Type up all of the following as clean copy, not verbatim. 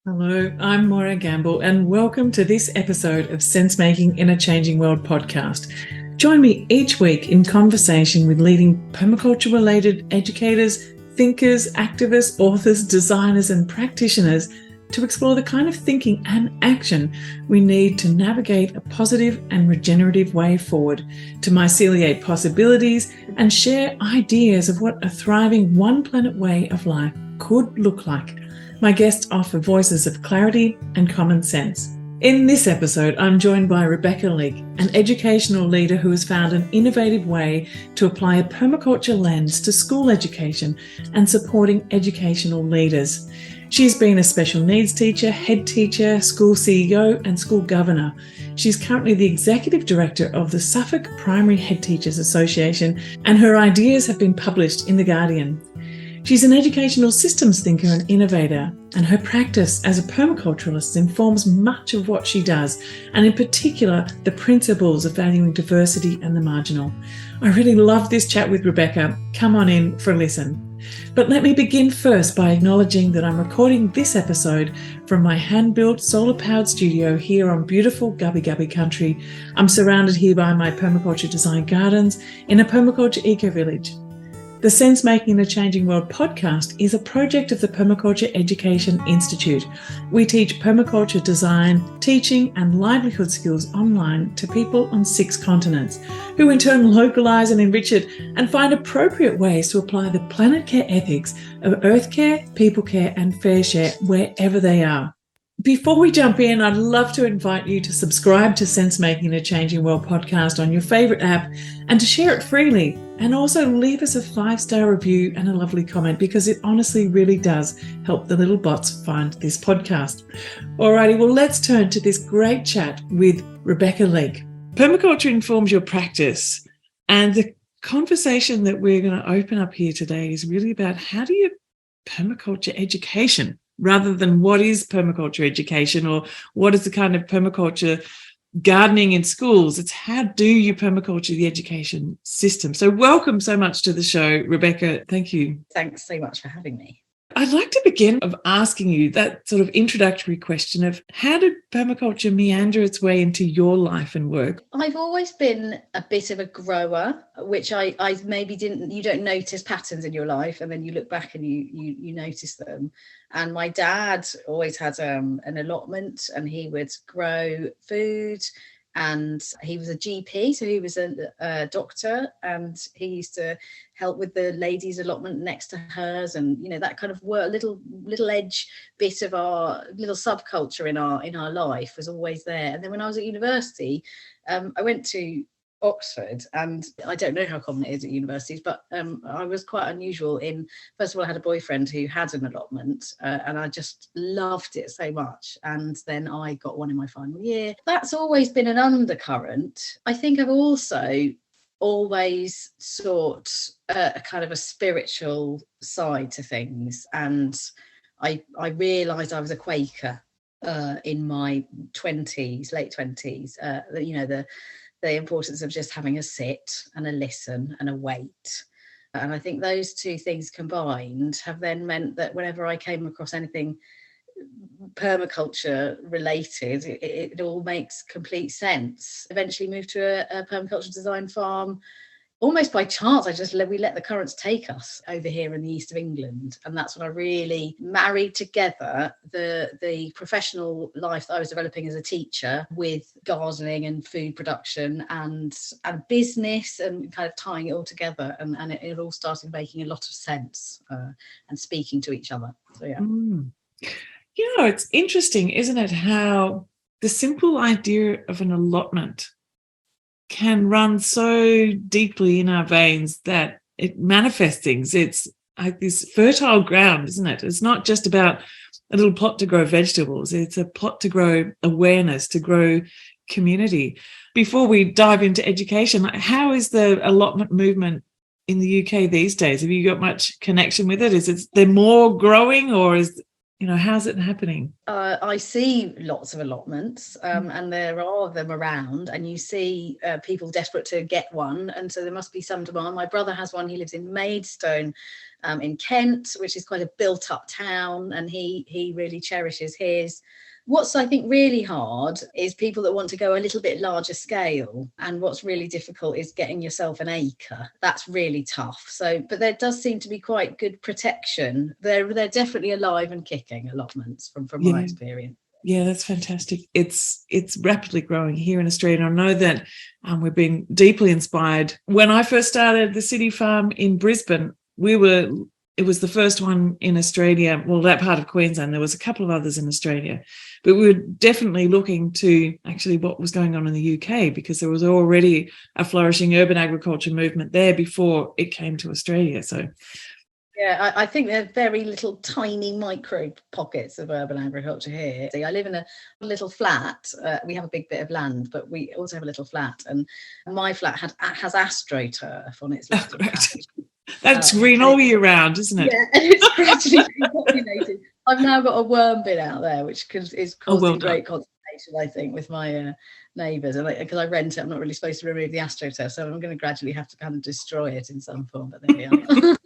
Hello, I'm Morag, and welcome to this episode of Sense Making in a Changing World podcast. Join me each week in conversation with leading permaculture-related educators, thinkers, activists, authors, designers, and practitioners to explore the kind of thinking and action we need to navigate a positive and regenerative way forward, to myceliate possibilities and share ideas of what a thriving one planet way of life could look like. My guests offer voices of clarity and common sense. In this episode, I'm joined by Rebecca Leek, an educational leader who has found an innovative way to apply a permaculture lens to school education and supporting educational leaders. She's been a special needs teacher, head teacher, school CEO, and school governor. She's currently the executive director of the Suffolk Primary Head Teachers Association, and her ideas have been published in The Guardian. She's an educational systems thinker and innovator, and her practice as a permaculturalist informs much of what she does, and in particular, the principles of valuing diversity and the marginal. I really loved this chat with Rebecca. Come on in for a listen. But let me begin first by acknowledging that I'm recording this episode from my hand-built solar-powered studio here on beautiful Gubbi Gubbi country. I'm surrounded here by my permaculture design gardens in a permaculture eco-village. The Sense Making in a Changing World podcast is a project of the Permaculture Education Institute. We teach permaculture design, teaching and livelihood skills online to people on 6 continents, who in turn localise and enrich it and find appropriate ways to apply the planet care ethics of earth care, people care and fair share wherever they are. Before we jump in, I'd love to invite you to subscribe to Sense Making in a Changing World podcast on your favourite app and to share it freely. And also leave us a 5-star review and a lovely comment, because it honestly really does help the little bots find this podcast. Alrighty, well, let's turn to this great chat with Rebecca Leek. Permaculture informs your practice. And the conversation that we're going to open up here today is really about how do you permaculture education, rather than what is permaculture education or what is the kind of permaculture gardening in schools. It's how do you permaculture the education system. So welcome so much to the show, Rebecca. Thank you. Thanks so much for having me. I'd like to begin of asking you that sort of introductory question of how did permaculture meander its way into your life and work? I've always been a bit of a grower, which I maybe you don't notice patterns in your life, and then you look back and you notice them. And my dad always had an allotment, and he would grow food. And he was a GP, so he was a doctor, and he used to help with the ladies' allotment next to hers, and that kind of work, little edge bit of our little subculture in our life was always there. And then when I was at university, I went to Oxford, and I don't know how common it is at universities, but I was quite unusual in, first of all, I had a boyfriend who had an allotment, and I just loved it so much. And then I got one in my final year. That's always been an undercurrent. I think I've also always sought a kind of a spiritual side to things, and I realised I was a Quaker in my late 20s. The importance of just having a sit and a listen and a wait. And I think those two things combined have then meant that whenever I came across anything permaculture related, it all makes complete sense. Eventually moved to a permaculture design farm. Almost by chance, we let the currents take us over here in the east of England. And that's when I really married together the professional life that I was developing as a teacher with gardening and food production and business, and kind of tying it all together. And it all started making a lot of sense and speaking to each other. So, yeah. It's interesting, isn't it, how the simple idea of an allotment can run so deeply in our veins that it manifests things. It's like this fertile ground, isn't it? It's not just about a little plot to grow vegetables. It's a plot to grow awareness, to grow community. Before we dive into education, how is the allotment movement in the UK these days? Have you got much connection with it? Is there more growing, or is how's it happening? I see lots of allotments, and there are them around, and you see people desperate to get one, and so there must be some demand. My brother has one. He lives in Maidstone in Kent, which is quite a built up town, and he really cherishes his. What's, I think, really hard is people that want to go a little bit larger scale. And what's really difficult is getting yourself an acre. That's really tough. So, but there does seem to be quite good protection. They're definitely alive and kicking, allotments from my experience. Yeah, that's fantastic. It's rapidly growing here in Australia. I know that we're being deeply inspired. When I first started the City Farm in Brisbane, it was the first one in Australia, well, that part of Queensland. There was a couple of others in Australia, but we were definitely looking to actually what was going on in the UK, because there was already a flourishing urban agriculture movement there before it came to Australia. So yeah, I think there are very little tiny micro pockets of urban agriculture here. I live in a little flat. We have a big bit of land, but we also have a little flat, and my flat has astroturf on its left. That's green all year round, isn't it? Yeah, and it's gradually repopulated. I've now got a worm bin out there, which is causing great consternation, I think, with my neighbours. And because I rent it, I'm not really supposed to remove the astroturf, so I'm going to gradually have to kind of destroy it in some form. But there we are.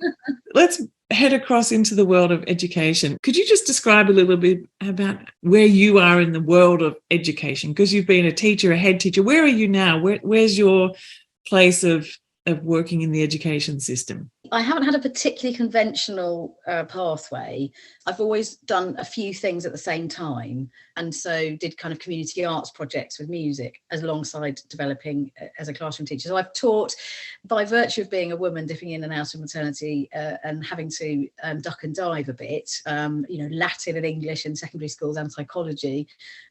Let's head across into the world of education. Could you just describe a little bit about where you are in the world of education? Because you've been a teacher, a head teacher. Where are you now? Where's your place of working in the education system? I haven't had a particularly conventional pathway. I've always done a few things at the same time, and so did kind of community arts projects with music alongside developing as a classroom teacher. So I've taught, by virtue of being a woman dipping in and out of maternity and having to duck and dive a bit, Latin and English in secondary schools and psychology,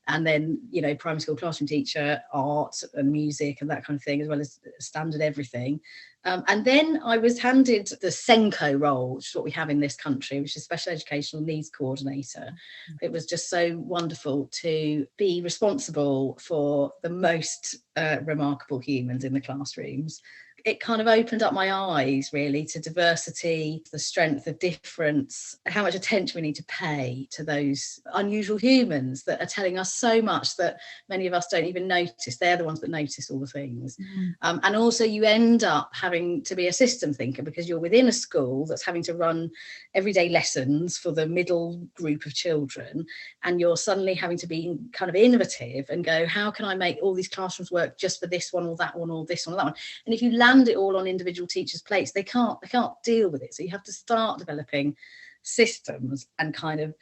and then, primary school classroom teacher, art and music and that kind of thing, as well as standard everything. And then I was handed the SENCO role, which is what we have in this country, which is Special Educational Needs Coordinator. It was just so wonderful to be responsible for the most remarkable humans in the classrooms. It kind of opened up my eyes, really, to diversity, the strength of difference, how much attention we need to pay to those unusual humans that are telling us so much that many of us don't even notice. They're the ones that notice all the things. And also you end up having to be a system thinker, because you're within a school that's having to run everyday lessons for the middle group of children, and you're suddenly having to be kind of innovative and go, how can I make all these classrooms work just for this one or that one or this one or that one? And if you land it all on individual teachers' plates, they can't deal with it. So you have to start developing systems and kind of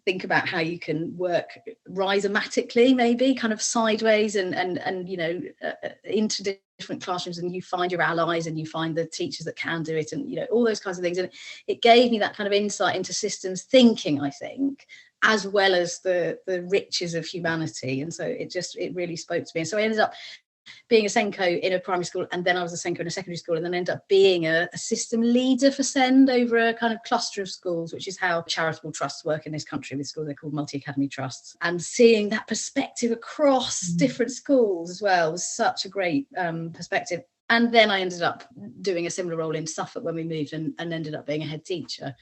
think about how you can work rhizomatically, maybe kind of sideways and into different classrooms, and you find your allies and you find the teachers that can do it, and all those kinds of things. And it gave me that kind of insight into systems thinking, I think, as well as the riches of humanity. And so it really spoke to me. And so I ended up being a SENCO in a primary school, and then I was a SENCO in a secondary school, and then ended up being a system leader for SEND over a kind of cluster of schools, which is how charitable trusts work in this country with schools. They're called multi-academy trusts. And seeing that perspective across different schools as well was such a great perspective. And then I ended up doing a similar role in Suffolk when we moved, and ended up being a head teacher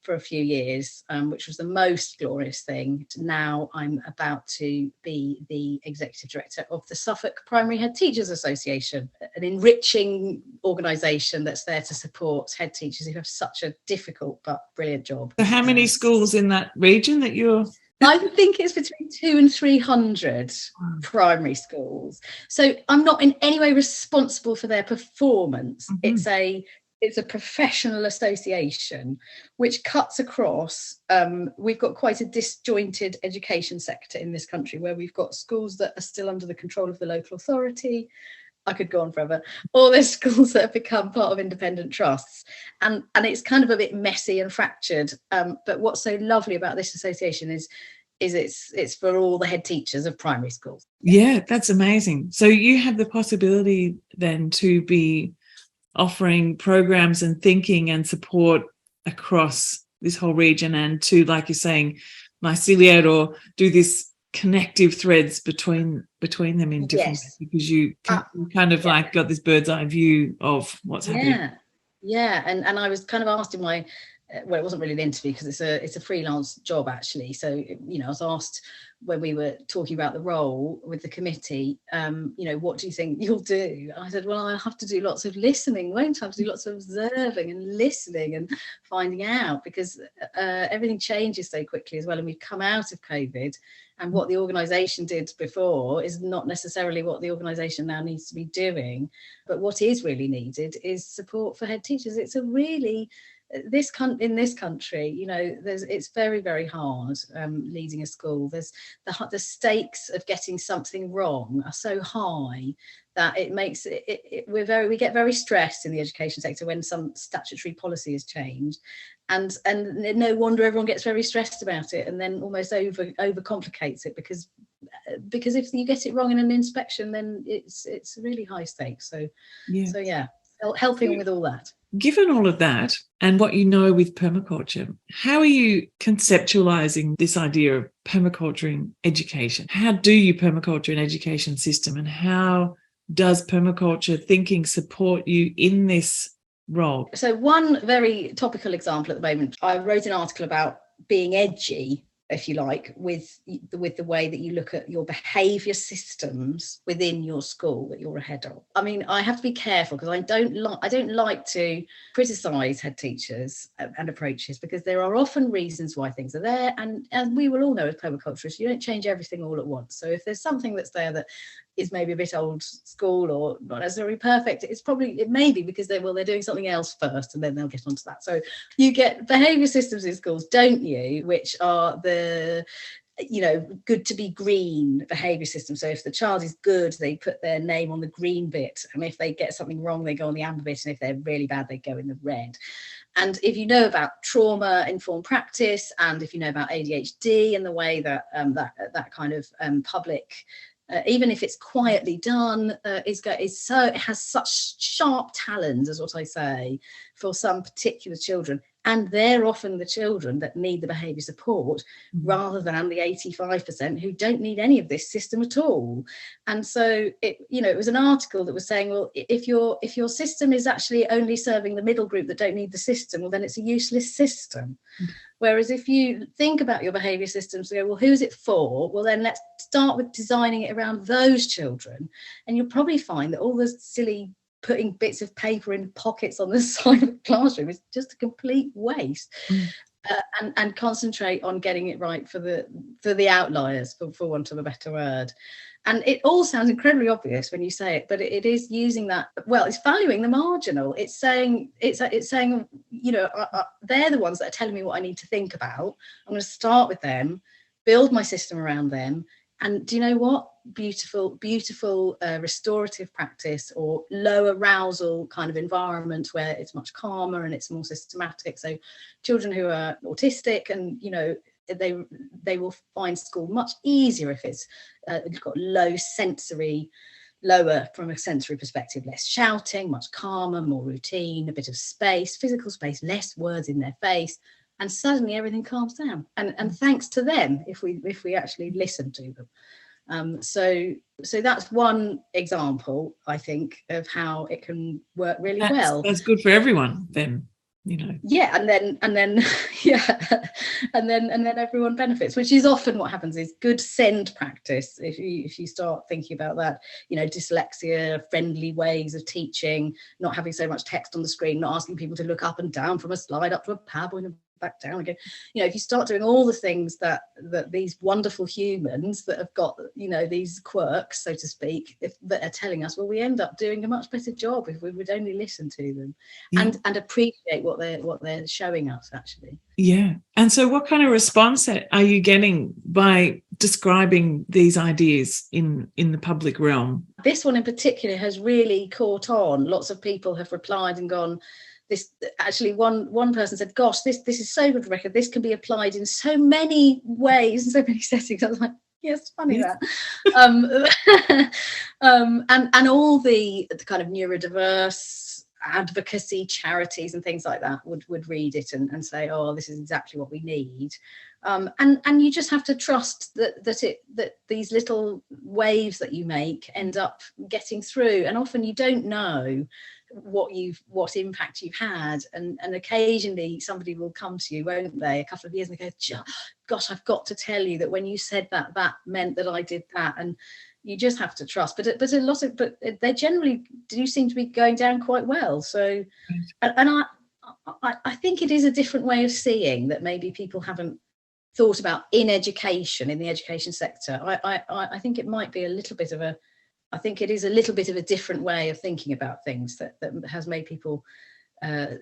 for a few years, which was the most glorious thing. Now I'm about to be the executive director of the Suffolk Primary Head Teachers Association, an enriching organisation that's there to support head teachers who have such a difficult but brilliant job. So how many schools in that region that you're... I think it's between 200 and 300 primary schools. So I'm not in any way responsible for their performance. It's a professional association which cuts across. We've got quite a disjointed education sector in this country, where we've got schools that are still under the control of the local authority. I could go on forever. Or there's schools that have become part of independent trusts. And it's kind of a bit messy and fractured. But what's so lovely about this association is it's for all the head teachers of primary schools. Yeah, that's amazing. So you have the possibility then to be offering programs and thinking and support across this whole region, and to, like you're saying, myceliate or do this connective threads between them in different ways, because you kind of like got this bird's eye view of what's happening. Yeah. And I was kind of asked in my well, it wasn't really an interview because it's a freelance job actually. So, you know, I was asked when we were talking about the role with the committee, you know, what do you think you'll do? I said, well, I have to do lots of listening, won't I? Have to do lots of observing and listening and finding out, because everything changes so quickly as well. And we've come out of COVID, and what the organisation did before is not necessarily what the organisation now needs to be doing. But what is really needed is support for head teachers. It's a really in this country, you know, it's very, very hard leading a school. There's the stakes of getting something wrong are so high that it makes we get very stressed in the education sector when some statutory policy is changed, and no wonder everyone gets very stressed about it and then almost overcomplicates it, because if you get it wrong in an inspection, then it's really high stakes. So yeah, helping with all that. Given all of that and what you know with permaculture, how are you conceptualizing this idea of permaculture in education? How do you permaculture an education system, and how does permaculture thinking support you in this role? So one very topical example at the moment, I wrote an article about being edgy, if you like, with the way that you look at your behaviour systems within your school that you're a head of. I mean, I have to be careful because I don't like to criticise head teachers and approaches, because there are often reasons why things are there, and we will all know as permaculturists, you don't change everything all at once. So if there's something that's there that is maybe a bit old school or not necessarily perfect, it may be because they're doing something else first and then they'll get onto that. So you get behaviour systems in schools, don't you, which are the, you know, good to be green behaviour system. So if the child is good, they put their name on the green bit, and if they get something wrong, they go on the amber bit, and if they're really bad, they go in the red. And if you know about trauma-informed practice, and if you know about ADHD and the way that that kind of public, even if it's quietly done, it has such sharp talons, is what I say, for some particular children. And they're often the children that need the behaviour support, rather than the 85% who don't need any of this system at all. And so it was an article that was saying, well, if your system is actually only serving the middle group that don't need the system, well, then it's a useless system. Whereas if you think about your behaviour systems, go, well, who's it for? Well, then let's start with designing it around those children. And you'll probably find that all the silly putting bits of paper in pockets on the side of the classroom is just a complete waste. And concentrate on getting it right for the outliers, for want of a better word. And it all sounds incredibly obvious when you say it, but it is using that. Well, it's valuing the marginal. It's saying, you know, they're the ones that are telling me what I need to think about. I'm going to start with them, build my system around them. And do you know what? Beautiful restorative practice, or low arousal kind of environment where it's much calmer and it's more systematic. So children who are autistic, and, you know, they will find school much easier if it's got lower from a sensory perspective, less shouting, much calmer, more routine, a bit of space, physical space, less words in their face. And suddenly everything calms down, and thanks to them if we actually listen to them. So that's one example, I think, of how it can work really well. That's good for everyone then, you know. Yeah, and then yeah, and then everyone benefits, which is often what happens. Is good SEND practice. If you start thinking about that, you know, dyslexia, friendly ways of teaching, not having so much text on the screen, not asking people to look up and down from a slide up to a PowerPoint and back down again. You know, if you start doing all the things that these wonderful humans that have got, you know, these quirks, so to speak, that are telling us, well, we end up doing a much better job if we would only listen to them. Yeah. and appreciate what they're showing us, actually. Yeah. And so what kind of response are you getting by describing these ideas in the public realm? This one in particular has really caught on. Lots of people have replied and gone, this, actually one person said, gosh, this is so good, Rebecca, this can be applied in so many ways and so many settings. I was like, yes, it's funny that. And all the kind of neurodiverse advocacy charities and things like that would read it and say, oh, this is exactly what we need. And you just have to trust that these little waves that you make end up getting through. And often you don't know what impact you've had, and occasionally somebody will come to you, won't they, a couple of years and go, gosh, I've got to tell you that when you said that meant that I did that. And you just have to trust, but they generally do seem to be going down quite well. So and I think it is a different way of seeing that maybe people haven't thought about in education, in the education sector. I think it might be a little bit of a different way of thinking about things that has made people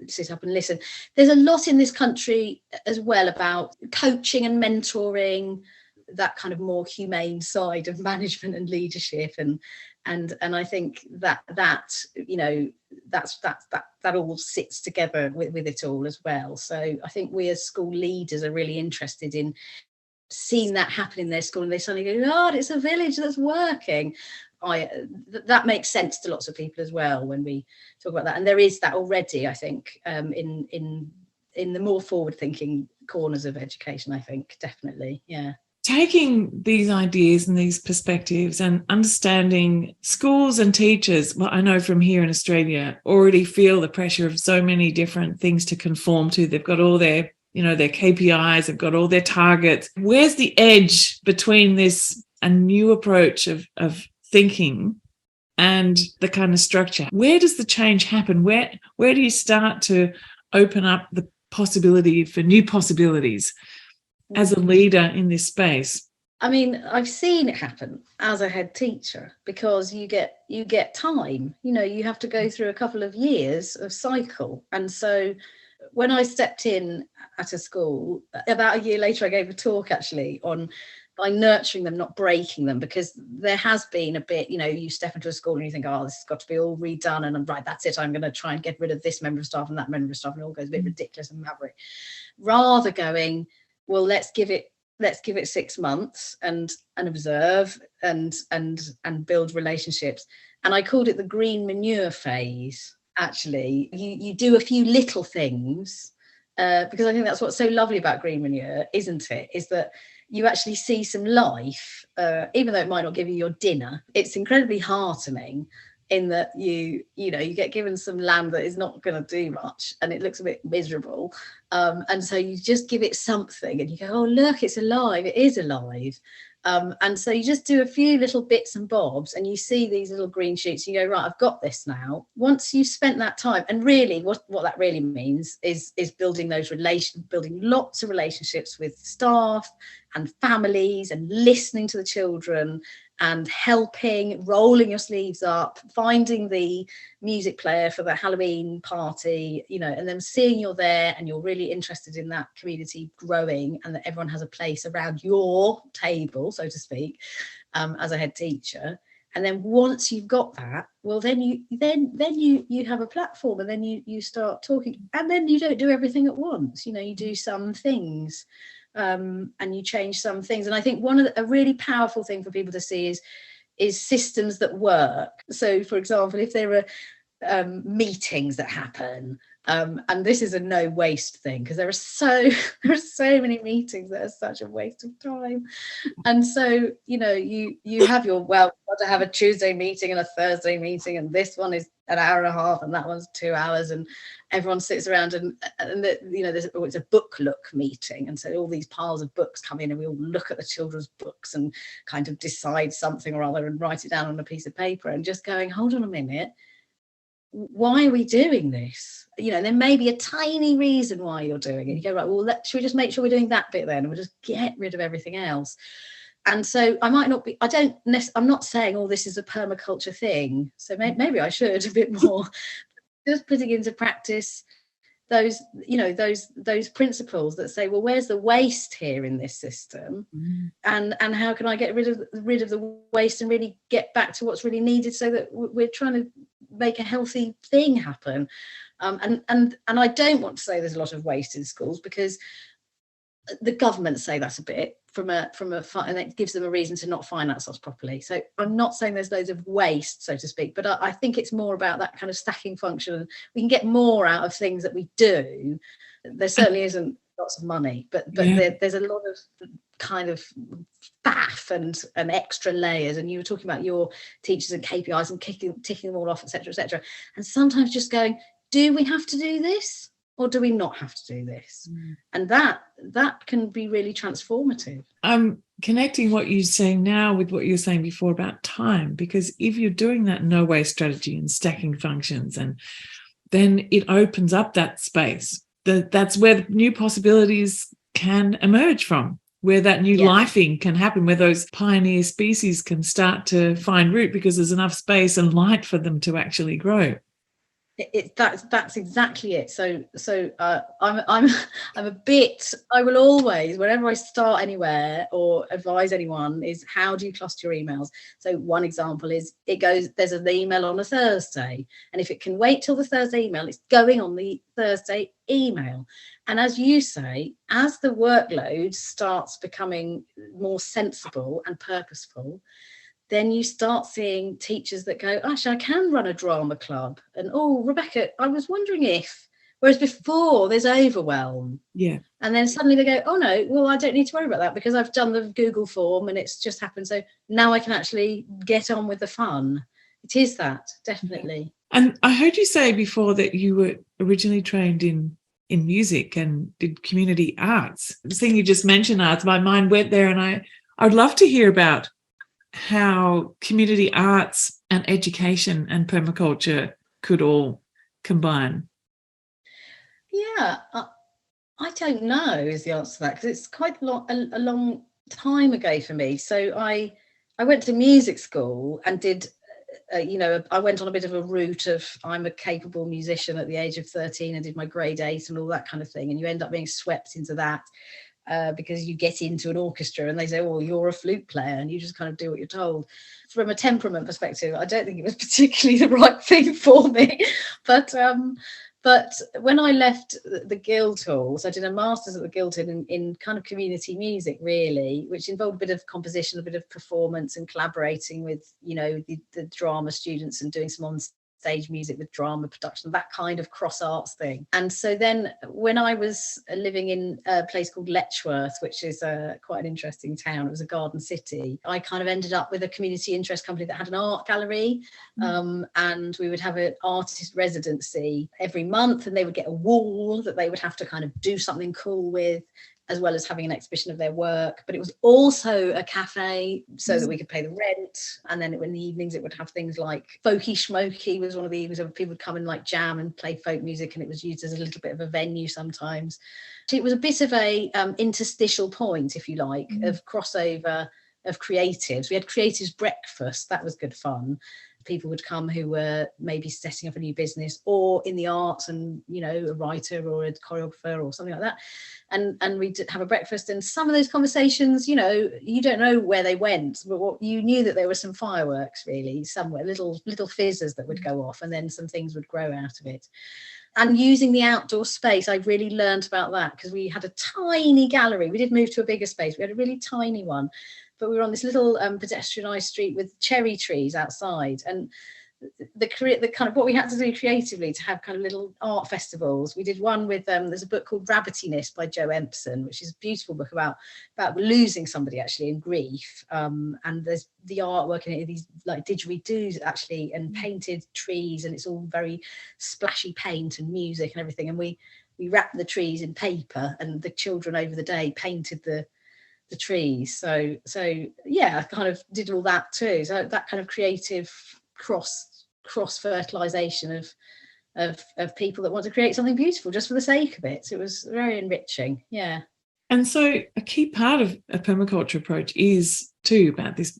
sit up and listen. There's a lot in this country as well about coaching and mentoring, that kind of more humane side of management and leadership, and I think that all sits together with it all as well. So I think we as school leaders are really interested in seeing that happen in their school, and they suddenly go, oh, it's a village that's working. That makes sense to lots of people as well when we talk about that, and there is that already, I think, in the more forward-thinking corners of education. I think definitely, yeah. Taking these ideas and these perspectives and understanding schools and teachers, well, I know from here in Australia, already feel the pressure of so many different things to conform to. They've got all their, their KPIs, they've got all their targets. Where's the edge between this, a new approach of thinking and the kind of structure? Where does the change happen? Where do you start to open up the possibility for new possibilities as a leader in this space? I mean, I've seen it happen as a head teacher, because you get time, you have to go through a couple of years of cycle. And so when I stepped in at a school, about a year later, I gave a talk actually on by nurturing them, not breaking them, because there has been a bit, you step into a school and you think, oh, this has got to be all redone, and I'm right, that's it, I'm going to try and get rid of this member of staff and that member of staff, and it all goes a bit ridiculous and maverick, rather going, well, let's give it 6 months and observe and build relationships. And I called it the green manure phase. Actually, you do a few little things, because I think that's what's so lovely about green manure, isn't it? Is that you actually see some life, even though it might not give you your dinner. It's incredibly heartening in that you get given some land that is not going to do much and it looks a bit miserable, and so you just give it something and you go, oh look, it's alive, it is alive. And so you just do a few little bits and bobs and you see these little green shoots, you go, right, I've got this now. Once you've spent that time, and really what that really means is building those relations, building lots of relationships with staff and families, and listening to the children and helping, rolling your sleeves up, finding the music player for the Halloween party, and then seeing you're there and you're really interested in that community growing, and that everyone has a place around your table, so to speak, as a head teacher. And then once you've got that, well, then you have a platform, and then you start talking, and then you don't do everything at once. You do some things. And you change some things. And I think a really powerful thing for people to see is systems that work. So, for example, if there are meetings that happen, and this is a no waste thing, because there are so many meetings that are such a waste of time. And so, you have your, well, got to have a Tuesday meeting and a Thursday meeting, and this one is an hour and a half and that one's 2 hours, and everyone sits around and it's a book look meeting, and so all these piles of books come in and we all look at the children's books and kind of decide something or other and write it down on a piece of paper, and just going, hold on a minute, why are we doing this? There may be a tiny reason why you're doing it. You go, right, well, should we just make sure we're doing that bit then, and we'll just get rid of everything else. And so I'm not saying all this is a permaculture thing, so maybe I should a bit more, just putting into practice those principles that say, well, where's the waste here in this system, and how can I get rid of the waste and really get back to what's really needed, so that we're trying to make a healthy thing happen. And I don't want to say there's a lot of waste in schools, because the government say that's a bit from a and it gives them a reason to not finance us properly. So I'm not saying there's loads of waste, so to speak, but I think it's more about that kind of stacking function. We can get more out of things that we do. There certainly isn't lots of money, but there's a lot of kind of faff and extra layers, and you were talking about your teachers and KPIs and ticking them all off, etc., and sometimes just going, do we have to do this or do we not have to do this? And that can be really transformative. I'm connecting what you're saying now with what you were saying before about time, because if you're doing that no waste strategy and stacking functions, and then it opens up that space. That's where new possibilities can emerge from, where that new lifing can happen, where those pioneer species can start to find root because there's enough space and light for them to actually grow. That's exactly it. So I'm a bit, I will always, whenever I start anywhere or advise anyone, is how do you cluster your emails? So one example is there's an email on a Thursday, and if it can wait till the Thursday email, it's going on the Thursday email. And as you say, as the workload starts becoming more sensible and purposeful, then you start seeing teachers that go, actually, I can run a drama club. And, oh, Rebecca, I was wondering if, whereas before there's overwhelm. Yeah. And then suddenly they go, oh, no, well, I don't need to worry about that because I've done the Google form and it's just happened. So now I can actually get on with the fun. It is that, definitely. And I heard you say before that you were originally trained in music and did community arts. The thing you just mentioned, arts, my mind went there, and I'd love to hear about how community arts and education and permaculture could all combine. Yeah, I don't know is the answer to that, because it's quite a long time ago for me. So I went to music school and did, I went on a bit of a route of I'm a capable musician at the age of 13 and did my grade 8 and all that kind of thing. And you end up being swept into that. Because you get into an orchestra and they say, oh, you're a flute player, and you just kind of do what you're told. From a temperament perspective, I don't think it was particularly the right thing for me. But when I left the Guildhall, so I did a master's at the Guildhall in kind of community music, really, which involved a bit of composition, a bit of performance and collaborating with, the drama students and doing some on-stage music with drama production, that kind of cross arts thing. And so then when I was living in a place called Letchworth, which is quite an interesting town, it was a garden city, I kind of ended up with a community interest company that had an art gallery, and we would have an artist residency every month, and they would get a wall that they would have to kind of do something cool with, as well as having an exhibition of their work. But it was also a cafe so that we could pay the rent. And then in the evenings, it would have things like Folky Schmokey was one of the evenings where people would come and like jam and play folk music, and it was used as a little bit of a venue sometimes. So it was a bit of a interstitial point, if you like, of crossover of creatives. We had creatives breakfast. That was good fun. People would come who were maybe setting up a new business or in the arts, and a writer or a choreographer or something like that, and we'd have a breakfast. And some of those conversations, you don't know where they went, but you knew that there were some fireworks really somewhere, little fizzers that would go off, and then some things would grow out of it. And using the outdoor space, I really learned about that, because we had a tiny gallery. We did move to a bigger space. We had a really tiny one, but we were on this little pedestrianised street with cherry trees outside. And the kind of what we had to do creatively to have kind of little art festivals. We did one with there's a book called Rabbitiness by Joe Empson, which is a beautiful book about losing somebody actually in grief. And there's the artwork in it, these like didgeridoos actually, and painted trees, and it's all very splashy paint and music and everything. And we wrapped the trees in paper, and the children over the day painted the trees. So yeah, I kind of did all that too. So that kind of creative cross fertilization of people that want to create something beautiful just for the sake of it. So it was very enriching. Yeah. And so a key part of a permaculture approach is too about this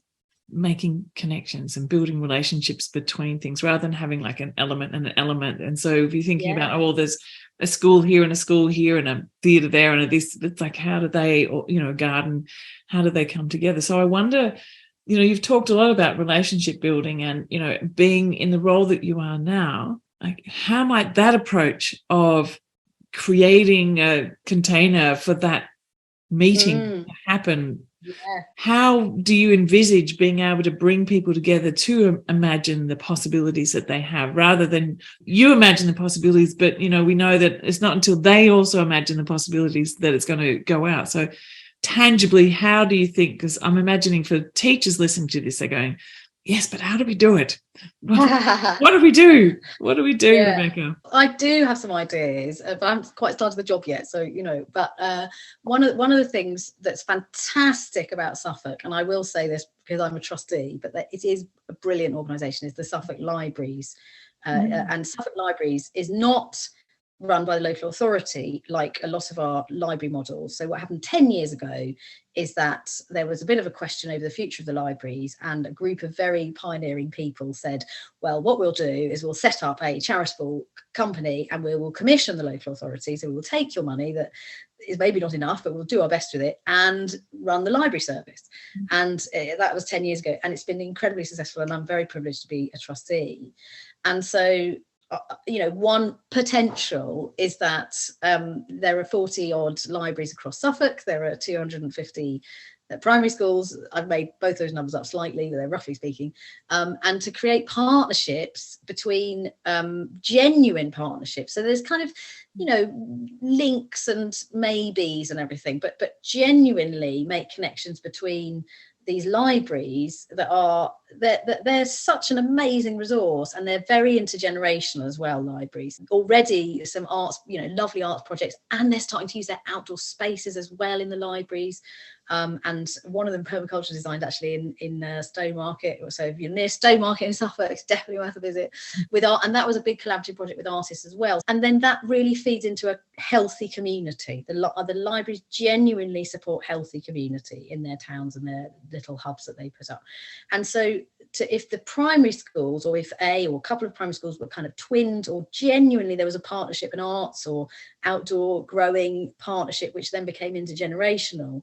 making connections and building relationships between things, rather than having like an element and an element. And so if you're thinking about, there's a school here and a school here and a theatre there and this, it's like, how do they, or a garden, how do they come together? So I wonder, you've talked a lot about relationship building and, being in the role that you are now, like how might that approach of creating a container for that meeting to happen, how do you envisage being able to bring people together to imagine the possibilities that they have, rather than you imagine the possibilities, but we know that it's not until they also imagine the possibilities that it's going to go out. So tangibly, how do you think, because I'm imagining for teachers listening to this, they're going, yes, but how do we do it? What do we do? What do we do, Yeah. Rebecca? I do have some ideas, but I haven't quite started the job yet. So, but one of the things that's fantastic about Suffolk, and I will say this because I'm a trustee, but that it is a brilliant organisation, is the Suffolk Libraries. And Suffolk Libraries is not run by the local authority like a lot of our library models. So what happened 10 years ago is that there was a bit of a question over the future of the libraries, and a group of very pioneering people said, well, what we'll do is we'll set up a charitable company and we will commission the local authority. So we will take your money that is maybe not enough, but we'll do our best with it and run the library service. And that was 10 years ago, and it's been incredibly successful, and I'm very privileged to be a trustee. And so one potential is that there are 40 odd libraries across Suffolk. There are 250 primary schools. I've made both those numbers up slightly, but they're roughly speaking. And to create partnerships between genuine partnerships. So there's kind of, links and maybes and everything, but genuinely make connections between these libraries they're such an amazing resource, and they're very intergenerational as well. Libraries already, some arts, lovely arts projects, and they're starting to use their outdoor spaces as well in the libraries. And one of them, permaculture, designed actually in Stowmarket. So if you're near Stowmarket in Suffolk, it's definitely worth a visit with art. And that was a big collaborative project with artists as well. And then that really feeds into a healthy community. The libraries genuinely support healthy community in their towns and their little hubs that they put up. And so if the primary schools, or if a couple of primary schools were kind of twinned, or genuinely there was a partnership in arts or outdoor growing partnership, which then became intergenerational,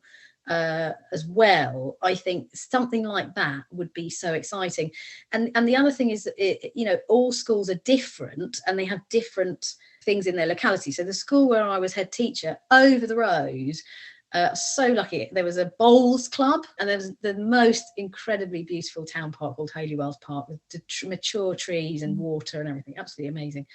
as well, I think something like that would be so exciting. And the other thing is that all schools are different, and they have different things in their locality. So the school where I was head teacher, over the road, so lucky, there was a bowls club, and there was the most incredibly beautiful town park called Holywells Park, with mature trees and water and everything. Absolutely amazing.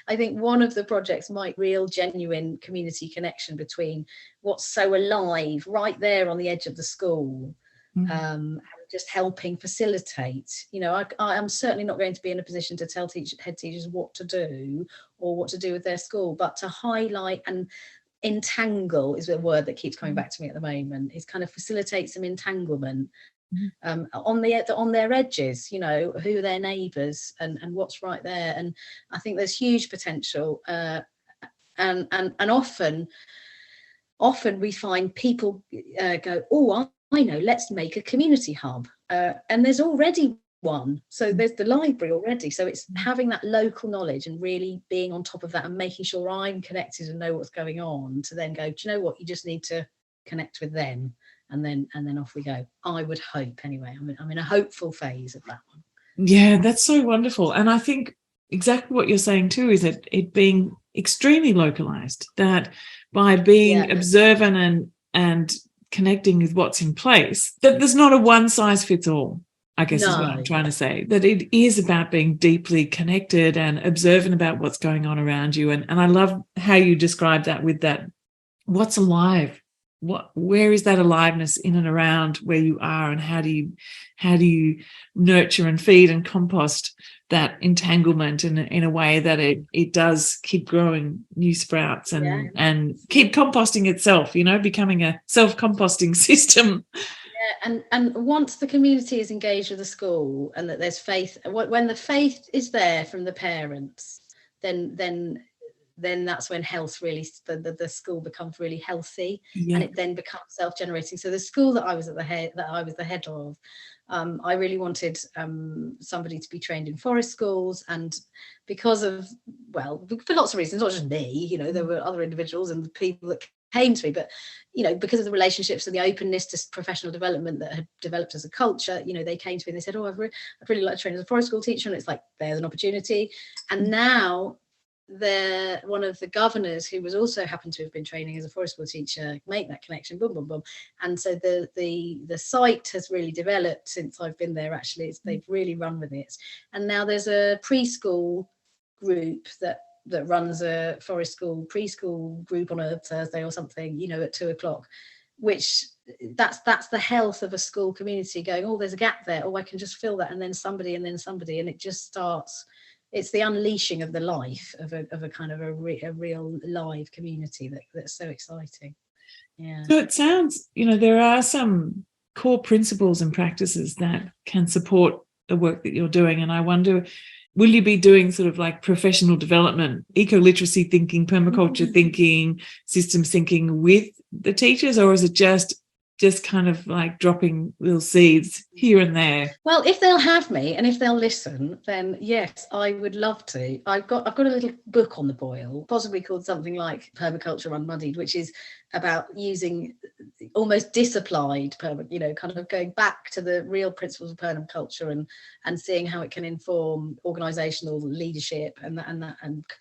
I think one of the projects might real genuine community connection between what's so alive right there on the edge of the school, and just helping facilitate. I am certainly not going to be in a position to tell head teachers what to do or what to do with their school, but to highlight and entangle is a word that keeps coming back to me at the moment, is kind of facilitate some entanglement on their edges, who are their neighbours and what's right there. And I think there's huge potential, and often we find people go, oh, I know, let's make a community hub, and there's already one. So there's the library already. So it's having that local knowledge and really being on top of that and making sure I'm connected and know what's going on, to then go, do you know what, you just need to connect with them, and then off we go. I would hope, anyway. I'm in a hopeful phase of that one. Yeah, that's so wonderful. And I think exactly what you're saying too is that it being extremely localized, that by being observant and connecting with what's in place, that there's not a one size fits all, I guess, is what I'm trying to say. That it is about being deeply connected and observant about what's going on around you. And I love how you describe that with that, what's alive? Where is that aliveness in and around where you are, and how do you nurture and feed and compost that entanglement in a way that it does keep growing new sprouts and keep composting itself, becoming a self-composting system. And once the community is engaged with the school, and that there's faith, when the faith is there from the parents, then that's when health really, the school becomes really healthy, and it then becomes self-generating. So the school that I was the head of, I really wanted somebody to be trained in forest schools, and because of, for lots of reasons, not just me, there were other individuals and people that came to me, but because of the relationships and the openness to professional development that had developed as a culture, they came to me and they said, I'd really like to train as a forest school teacher. And it's like, there's an opportunity. And now one of the governors, who was also happened to have been training as a forest school teacher, make that connection, boom, boom, boom. And so the site has really developed since I've been there. Actually, they've really run with it. And now there's a preschool group that runs a forest school preschool group on a Thursday or something, at 2:00, which that's the health of a school community, going, oh, there's a gap there, oh, I can just fill that, and then somebody, and it just starts. It's the unleashing of the life of a kind of a real live community that's so exciting. Yeah. So it sounds, there are some core principles and practices that can support the work that you're doing. And I wonder, will you be doing sort of like professional development, eco-literacy thinking, permaculture thinking, systems thinking with the teachers, or is it just kind of like dropping little seeds here and there? Well, if they'll have me and if they'll listen, then yes, I would love to. I've got a little book on the boil, possibly called something like Permaculture Unmuddied, which is about using almost disapplied kind of going back to the real principles of permaculture and seeing how it can inform organizational leadership and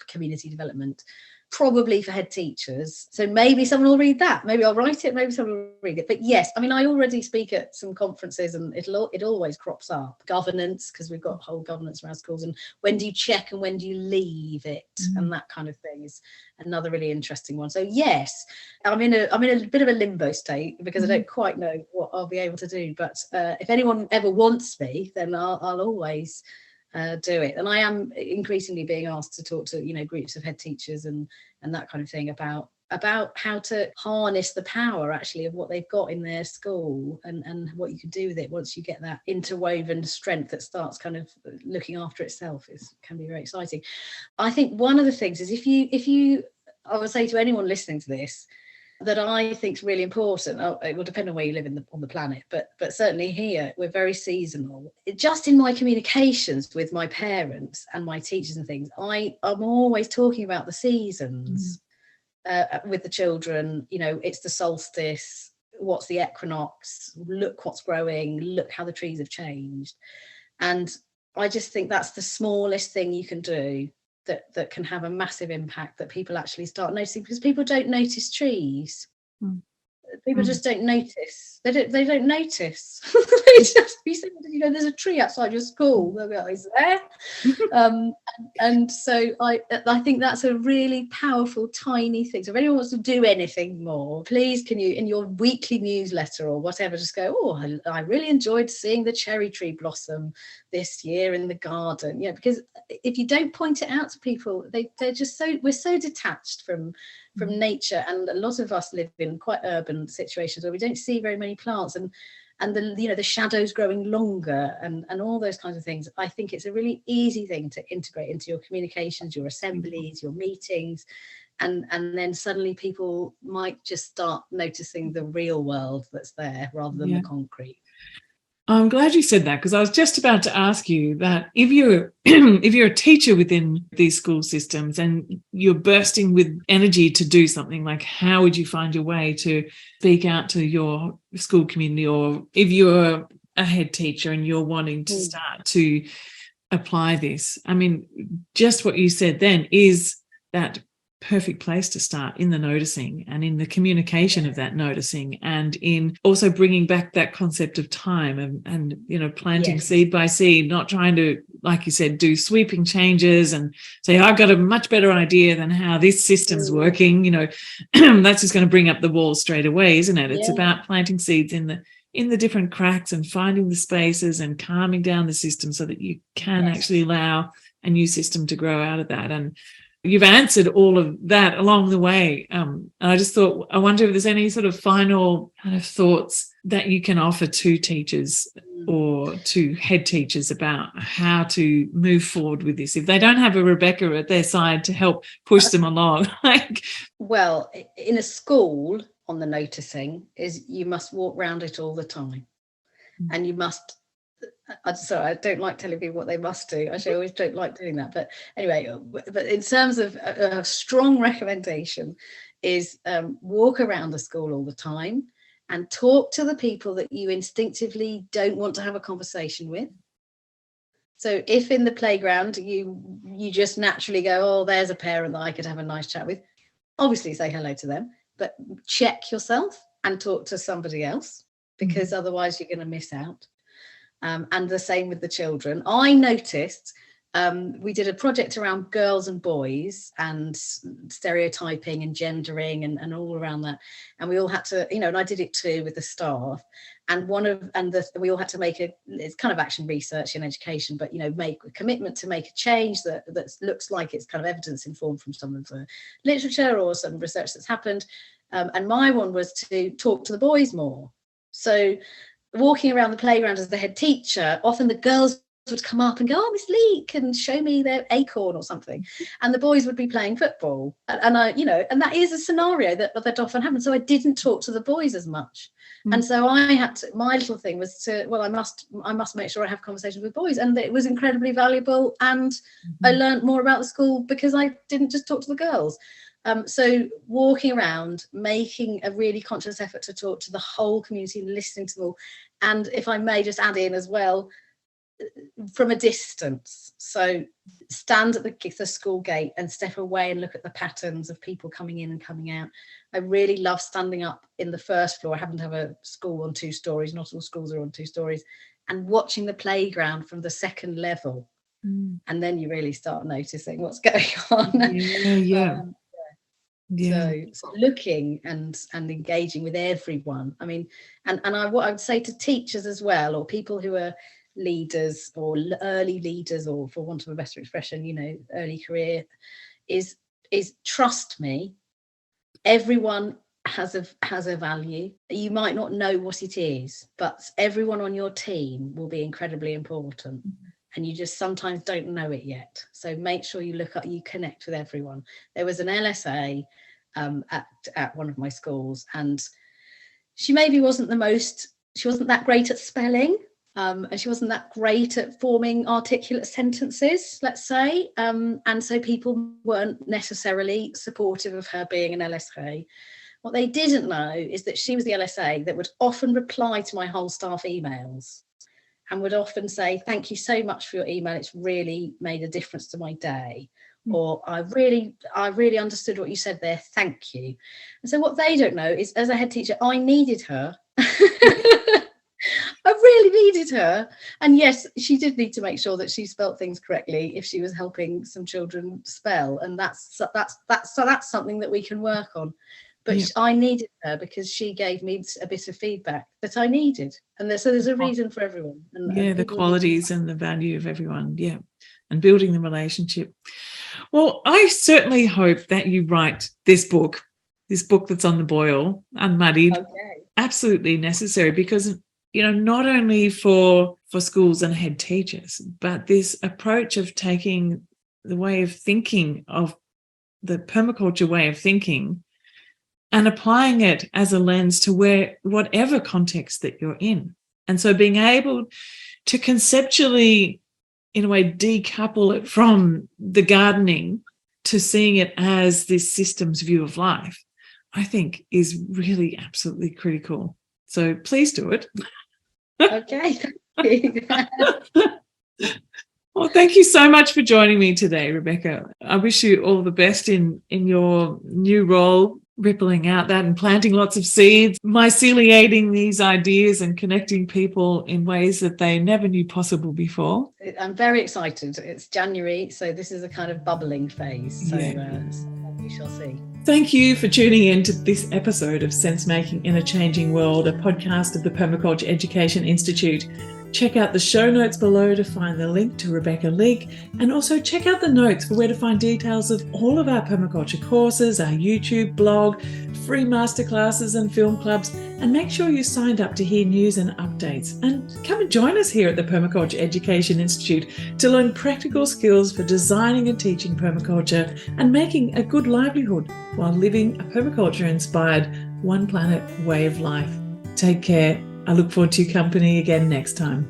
community development, probably for head teachers. So maybe someone will read that. Maybe I'll write it, maybe someone will read it. But yes, I mean, I already speak at some conferences and it always crops up. Governance, because we've got whole governance around schools, and when do you check and when do you leave it, and that kind of thing is another really interesting one. So yes, I'm in a bit of a limbo state because I don't quite know what I'll be able to do. But if anyone ever wants me, then I'll always do it. And I am increasingly being asked to talk to groups of head teachers and that kind of thing about how to harness the power actually of what they've got in their school and what you can do with it once you get that interwoven strength that starts kind of looking after itself. Can be very exciting. I think one of the things is if you I would say to anyone listening to this that I think is really important. It will depend on where you live on the planet, but certainly here we're very seasonal. Just in my communications with my parents and my teachers and things, I'm always talking about the seasons with the children. It's the solstice. What's the equinox? Look what's growing. Look how the trees have changed. And I just think that's the smallest thing you can do that can have a massive impact, that people actually start noticing, because people don't notice trees. People just don't notice. They don't notice. They just be saying, there's a tree outside your school. They'll be like, is there? And so I think that's a really powerful, tiny thing. So if anyone wants to do anything more, please can you, in your weekly newsletter or whatever, just go, oh, I really enjoyed seeing the cherry tree blossom this year in the garden. Because if you don't point it out to people, they're just we're so detached from nature, and a lot of us live in quite urban situations where we don't see very many plants and the shadows growing longer and all those kinds of things. I think it's a really easy thing to integrate into your communications, your assemblies, your meetings, and then suddenly people might just start noticing the real world that's there rather than the concrete. I'm glad you said that, because I was just about to ask you that if you're a teacher within these school systems and you're bursting with energy to do something, like how would you find your way to speak out to your school community? Or if you're a head teacher and you're wanting to start to apply this, I mean, just what you said then is that perfect place to start, in the noticing and in the communication of that noticing, and in also bringing back that concept of time and planting seed by seed, not trying to, like you said, do sweeping changes and say, I've got a much better idea than how this system's working. That's just going to bring up the walls straight away, isn't it? It's about planting seeds in the different cracks and finding the spaces and calming down the system so that you can actually allow a new system to grow out of that. And you've answered all of that along the way. And I just thought, I wonder if there's any sort of final kind of thoughts that you can offer to teachers or to head teachers about how to move forward with this if they don't have a Rebecca at their side to help push them along. Well, in a school, on the noticing is you must walk around it all the time, and you must. I don't like telling people what they must do. Actually, I always don't like doing that. But anyway, but in terms of a strong recommendation is walk around the school all the time and talk to the people that you instinctively don't want to have a conversation with. So if in the playground you just naturally go, oh, there's a parent that I could have a nice chat with, obviously say hello to them, but check yourself and talk to somebody else, because otherwise you're going to miss out. And the same with the children. I noticed we did a project around girls and boys and stereotyping and gendering and all around that. And we all had to, and I did it too with the staff. And we all had to make it's kind of action research in education, but, make a commitment to make a change that looks like it's kind of evidence informed from some of the literature or some research that's happened. And my one was to talk to the boys more. So walking around the playground as the head teacher, often the girls would come up and go, "Oh, Miss Leek," and show me their acorn or something, and the boys would be playing football, and I, and that is a scenario that often happens. So I didn't talk to the boys as much, and so I had to. My little thing was to, I must make sure I have conversations with boys, and it was incredibly valuable, and I learned more about the school because I didn't just talk to the girls. So walking around, making a really conscious effort to talk to the whole community, listening to them all, and if I may just add in as well, from a distance. So stand at the school gate and step away and look at the patterns of people coming in and coming out. I really love standing up in the first floor. I happen to have a school on 2 stories. Not all schools are on 2 stories. And watching the playground from the second level. And then you really start noticing what's going on. So looking and engaging with everyone. I mean, and what I would say to teachers as well, or people who are leaders or early leaders, or for want of a better expression, early career, is trust me, everyone has a value. You might not know what it is, but everyone on your team will be incredibly important. And you just sometimes don't know it yet. So make sure you connect with everyone. There was an LSA at one of my schools, and she maybe wasn't that great at spelling, and she wasn't that great at forming articulate sentences, let's say. And so people weren't necessarily supportive of her being an LSA. What they didn't know is that she was the LSA that would often reply to my whole staff emails, and would often say, "Thank you so much for your email. It's really made a difference to my day." Or I really understood what you said there. Thank you. And so what they don't know is, as a head teacher, I needed her. I really needed her. And yes, she did need to make sure that she spelt things correctly if she was helping some children spell. And that's something that we can work on. But I needed her because she gave me a bit of feedback that I needed. And so there's a reason for everyone. And the qualities and the value of everyone. Yeah. And building the relationship. Well, I certainly hope that you write this book that's on the boil, Unmuddied. Okay. Absolutely necessary, because, not only for schools and head teachers, but this approach of taking the way of thinking of the permaculture way of thinking and applying it as a lens to whatever context that you're in. And so being able to conceptually, in a way, decouple it from the gardening to seeing it as this systems view of life, I think is really absolutely critical. So please do it. Okay. Well, thank you so much for joining me today, Rebecca. I wish you all the best in your new role, rippling out that and planting lots of seeds, myceliating these ideas and connecting people in ways that they never knew possible before. I'm very excited. It's January, so this is a kind of bubbling phase. So we shall see. Thank you for tuning in to this episode of Sense Making in a Changing World, a podcast of the Permaculture Education Institute. Check out the show notes below to find the link to Rebecca Leek, and also check out the notes for where to find details of all of our permaculture courses, our YouTube blog, free masterclasses and film clubs, and make sure you signed up to hear news and updates. And come and join us here at the Permaculture Education Institute to learn practical skills for designing and teaching permaculture and making a good livelihood while living a permaculture-inspired, one planet way of life. Take care. I look forward to your company again next time.